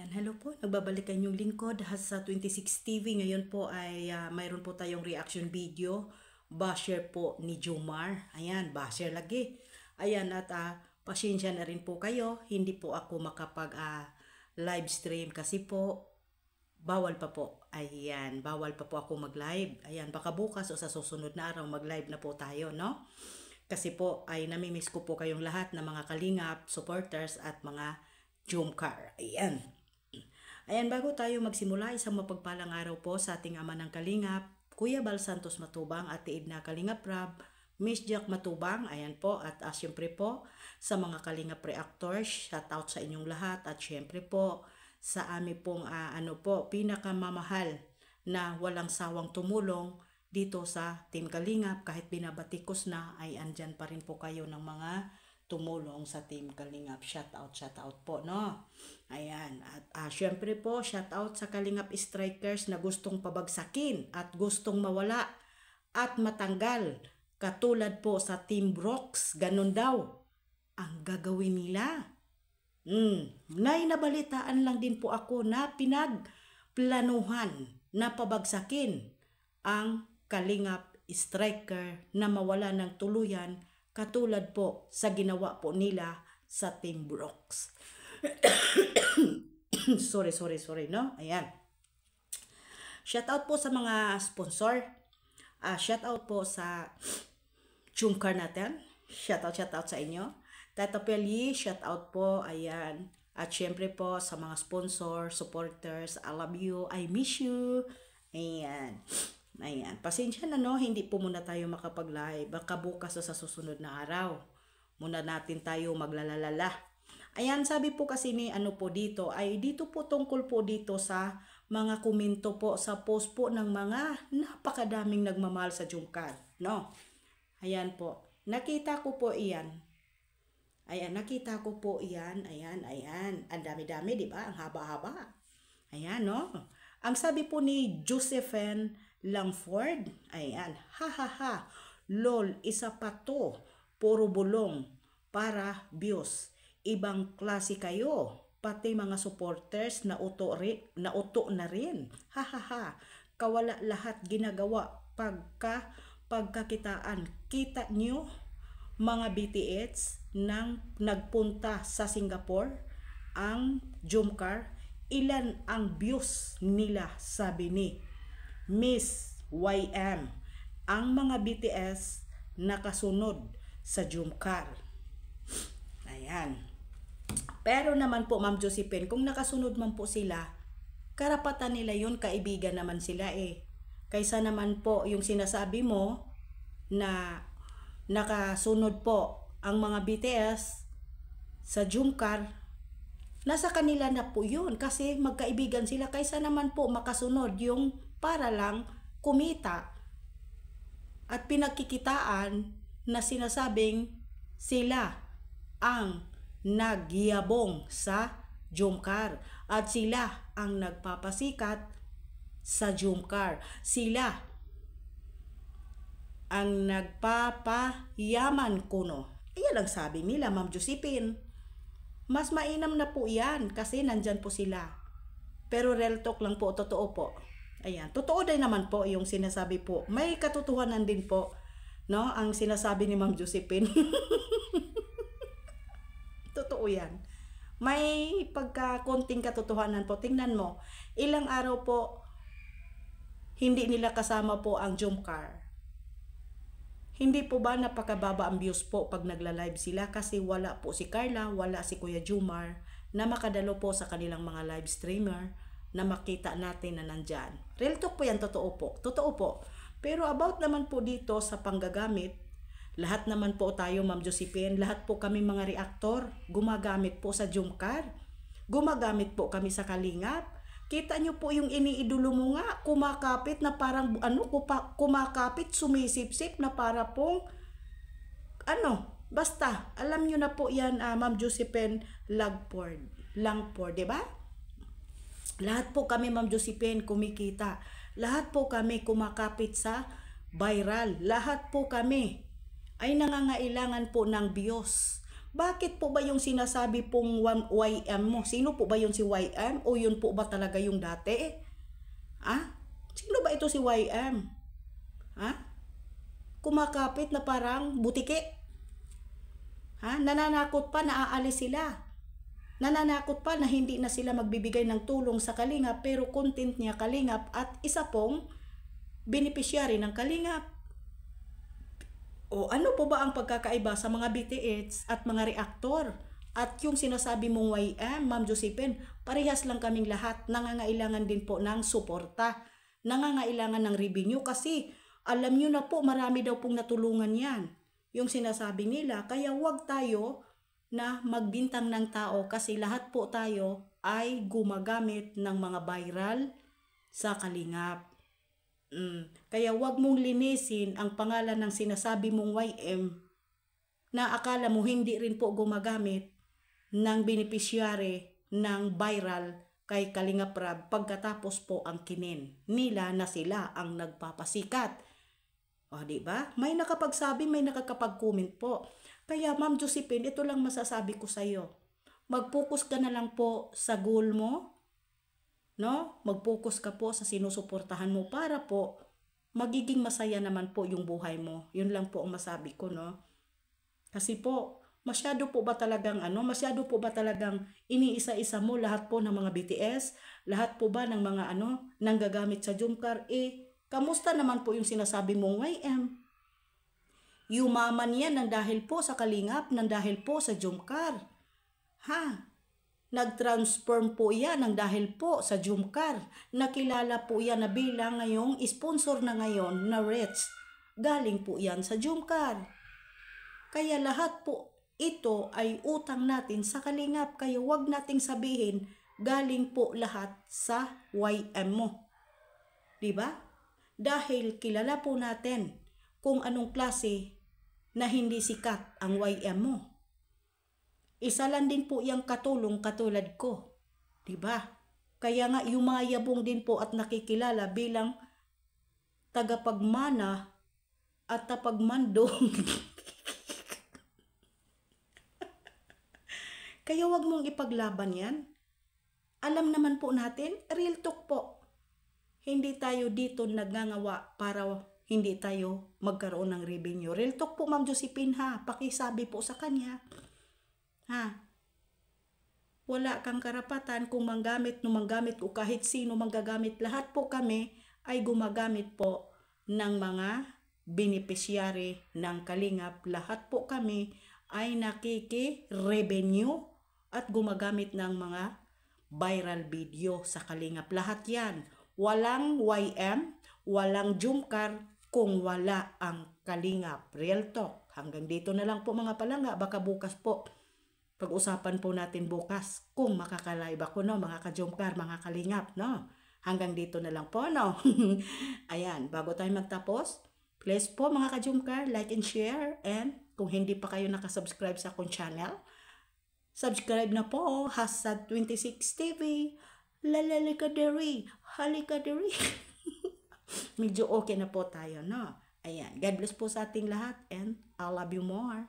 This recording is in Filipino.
Ayan, hello po. Nagbabalik kayong lingkod sa 26 TV. Ngayon po ay mayroon po tayong reaction video. Basher po ni Jomar. Ayan, basher lagi. Ayan, at pasensya na rin po kayo. Hindi po ako makapag live stream kasi po bawal pa po. Ayan, bawal pa po ako mag-live. Ayan, baka bukas o sa susunod na araw mag-live na po tayo, no? Kasi po ay namimiss ko po kayong lahat na mga kalingap, supporters at mga Jomcar. Ayan. Ayan, bago tayo magsimula, isang mapagpalang araw po sa ating ama ng kalingap, Kuya Bal Santos Matubang, Ate Edna Kalingap Rab, Miss Jack Matubang, ayan po, at syempre po sa mga kalingap reactors, shout out sa inyong lahat, at syempre po sa amin pong pinakamamahal na walang sawang tumulong dito sa Team Kalingap. Kahit binabatikos na ay andyan pa rin po kayo ng mga tumulong sa Team Kalingap. Shout out po, no? Ayan, at syempre po shout out sa Kalingap Strikers na gustong pabagsakin at gustong mawala at matanggal, katulad po sa Team Brooks. Ganun daw ang gagawin nila. Nabalitaan lang din po ako na pinagplanuhan na pabagsakin ang Kalingap Striker na mawala ng tuluyan, katulad po sa ginawa po nila sa Team Brooks. sorry, no? Ayan. Shout out po sa mga sponsor. Shout out po sa Jomcar natin. Shout out sa inyo. Tata Peli, shout out po. Ayan. At syempre po sa mga sponsor, supporters, I love you, I miss you. Ayan. Ayan. Pasensya na, no, hindi po muna tayo makapag-live. Baka bukas o sa susunod na araw. Muna natin tayo maglalalala. Ayan, sabi po kasi ni po dito, ay dito po tungkol po dito sa mga komento po sa post po ng mga napakadaming nagmamahal sa Jomcar, no? Ayan po. Nakita ko po iyan. Ayan, nakita ko po iyan. Ayan. Ang dami-dami, di ba? Ang haba-haba. Ayan, no? Ang sabi po ni Josephine Langford, ayan, ha, lol, isa pa to, puro bulong para views. Ibang klase kayo, pati mga supporters na uto na rin. Ha, kawala lahat ginagawa pagkakitaan. Kita nyo mga BTS nang nagpunta sa Singapore, ang Jomcar, ilan ang views nila, sabi ni Miss YM. Ang mga BTS nakasunod sa Jomcar. Ayan. Pero naman po, Ma'am Josephine, kung nakasunod man po sila, karapatan nila yun, kaibigan naman sila eh. Kaysa naman po yung sinasabi mo na nakasunod po ang mga BTS sa Jomcar, nasa kanila na po yun kasi magkaibigan sila. Kaysa naman po makasunod yung para lang kumita at pinagkikitaan na sinasabing sila ang nagyabong sa Jomcar at sila ang nagpapasikat sa Jomcar. Sila ang nagpapayaman kuno. Iyan ang sabi nila, Ma'am Josephine. Mas mainam na po yan kasi nandyan po sila. Pero real talk lang po, totoo po. Ayan, totoo din naman po yung sinasabi po. May katotohanan din po, no, ang sinasabi ni Ma'am Josephine. Totoo yan. May pagkakonting katotohanan po. Tingnan mo, ilang araw po hindi nila kasama po ang Jomcar. Hindi po ba napakababa ang views po pag nagla-live sila kasi wala po si Carla, wala si Kuya Jomar na makadalo po sa kanilang mga live streamer na makita natin na nandyan. Real talk po yan, totoo po. Totoo po. Pero about naman po dito sa panggagamit, lahat naman po tayo, Ma'am Josephine, lahat po kami mga reactor, gumagamit po sa Jomcar. Gumagamit po kami sa Kalingap. Kita nyo po yung iniidolo mo nga, kumakapit na parang, kumakapit, sumisip-sip na para pong, basta, alam nyo na po yan, Ma'am Josephine Langford, diba? Lahat po kami, Ma'am Josephine, kumikita. Lahat po kami kumakapit sa viral. Lahat po kami ay nangangailangan po ng views. Bakit po ba yung sinasabi pong YM mo? Sino po ba yun si YM? O yun po ba talaga yung dati? Ah? Sino ba ito si YM? Ha? Kumakapit na parang butike? Ha? Nananakot pa na aalis sila. Nananakot pa na hindi na sila magbibigay ng tulong sa Kalingap pero content niya Kalingap at isa pong beneficiary ng Kalingap. O ano po ba ang pagkakaiba sa mga BTS at mga reaktor? At yung sinasabi mong YM, Ma'am Josephine, parehas lang kaming lahat. Nangangailangan din po ng suporta. Nangangailangan ng revenue kasi alam nyo na po marami daw pong natulungan yan. Yung sinasabi nila, kaya wag tayo na magbintang ng tao kasi lahat po tayo ay gumagamit ng mga viral sa Kalingap. Kaya wag mong linisin ang pangalan ng sinasabi mong YM na akala mo hindi rin po gumagamit ng beneficiary ng viral kay Kalingap Rab pagkatapos po ang kinin nila na sila ang nagpapasikat. O diba? May nakapagsabi, may nakakapag-comment po. Kaya Ma'am Josephine, ito lang masasabi ko sa iyo. Mag-focus ka na lang po sa goal mo. No? Mag-focus ka po sa sinusuportahan mo para po magiging masaya naman po yung buhay mo. Yun lang po ang masabi ko, no? Kasi po, masyado po ba talagang iniisa-isa mo lahat po ng mga BTS, lahat po ba ng mga nanggagamit sa Jumcar? Kamusta naman po yung sinasabi mong YM? Yumaman yan ng dahil po sa Kalingap, ng dahil po sa Jumcar. Ha? Nag-transform po yan ng dahil po sa Jumcar. Nakilala po yan na bilang ngayong sponsor na ngayon na Rich. Galing po yan sa Jumcar. Kaya lahat po ito ay utang natin sa Kalingap. Kaya wag nating sabihin galing po lahat sa YM mo. Diba? Dahil kilala po natin kung anong klase na hindi sikat ang YM mo. Isa lang din po yung katulong katulad ko. Diba? Kaya nga yumayabong din po at nakikilala bilang tagapagmana at tapagmandong. Kaya wag mong ipaglaban yan. Alam naman po natin, real talk po. Hindi tayo dito nagngangawa para hindi tayo magkaroon ng revenue. Real talk po Ma'am Josephine ha. Pakisabi po sa kanya. Ha? Wala kang karapatan kung manggamit o kahit sino manggagamit. Lahat po kami ay gumagamit po ng mga beneficiary ng Kalingap. Lahat po kami ay nakiki-revenue at gumagamit ng mga viral video sa Kalingap. Lahat yan. Walang YM, walang Jumcar kung wala ang Kalingap. Real talk. Hanggang dito na lang po mga palangga. Baka bukas po. Pag-usapan po natin bukas kung makakalive ako, no, mga ka-Jumcar, mga Kalingap, no. Hanggang dito na lang po, no. Ayan, bago tayo magtapos, please po mga ka-Jumcar, like and share. And kung hindi pa kayo nakasubscribe sa akong channel, subscribe na po, Hasad26TV. Lalalika-deri, halika-deri. Medyo okay na po tayo, no. Ayan, God bless po sa ating lahat and I love you more.